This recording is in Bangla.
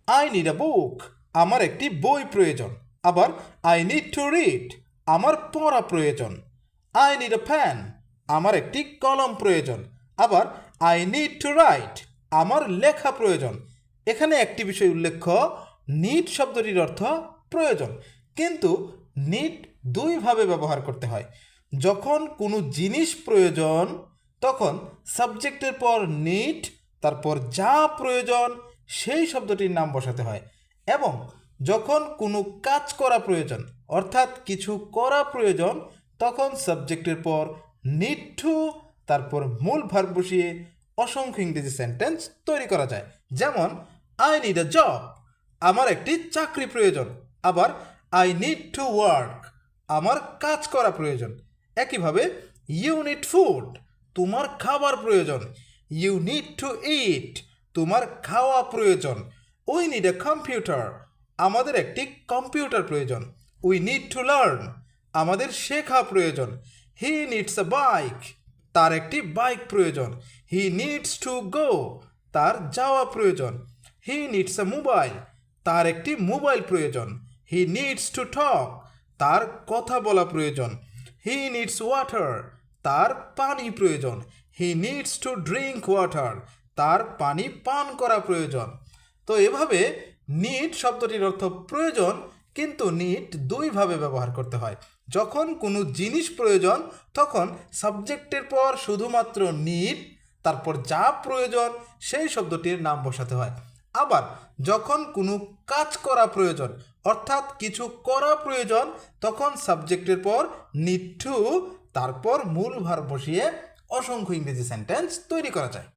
আই নিড আ বুক, আমার একটি বই প্রয়োজন। আবার আই নিড টু রিড, আমার পড়া প্রয়োজন। আই নিড আ পেন, আমার একটি কলম প্রয়োজন। আবার আই নিড টু রাইট, আমার লেখা প্রয়োজন। এখানে একটি বিষয় উল্লেখ্য, নিড শব্দটির অর্থ প্রয়োজন, কিন্তু নিড দুইভাবে ব্যবহার করতে হয়। যখন কোনো জিনিস প্রয়োজন তখন সাবজেক্টের পর নিড, তারপর যা প্রয়োজন সেই শব্দটির নাম বসাতে হয়। এবং যখন কোনো কাজ করা প্রয়োজন অর্থাৎ কিছু করা প্রয়োজন তখন সাবজেক্টের পর নিড টু, তারপর মূল ভার্ব বসিয়ে অসংখ্য ইংরেজি সেন্টেন্স তৈরি করা যায়। যেমন আই নিড আ জব, আমার একটি চাকরি প্রয়োজন। আবার আই নিড টু ওয়ার্ক, আমার কাজ করা প্রয়োজন। একইভাবে ইউ নিড ফুড, তোমার খাবার প্রয়োজন। ইউ নিড টু ইট, তোমার খাওয়া প্রয়োজন। উই নিড এ কম্পিউটার, আমাদের একটি কম্পিউটার প্রয়োজন। উই নিড টু লার্ন, আমাদের শেখা প্রয়োজন। হি নিডস এ বাইক, তার একটি বাইক প্রয়োজন। হি নিডস টু গো, তার যাওয়া প্রয়োজন। হি নিডস এ মোবাইল, তার একটি মোবাইল প্রয়োজন। হি নিডস টু টক, তার কথা বলা প্রয়োজন। হি নিডস ওয়াটার, তার পানি প্রয়োজন। হি নিডস টু ড্রিঙ্ক ওয়াটার, তার পানি পান করা প্রয়োজন। তো এভাবে নিড শব্দটির অর্থ প্রয়োজন, কিন্তু নিড দুইভাবে ব্যবহার করতে হয়। যখন কোনো জিনিস প্রয়োজন তখন সাবজেক্টের পর শুধুমাত্র নিড, তারপর যা প্রয়োজন সেই শব্দটির নাম বসাতে হয়। আবার যখন কোনো কাজ করা প্রয়োজন অর্থাৎ কিছু করা প্রয়োজন তখন সাবজেক্টের পর নিড টু, তারপর মূল ভার্ব বসিয়ে অসংখ্য ইংরেজি সেন্টেন্স তৈরি করা যায়।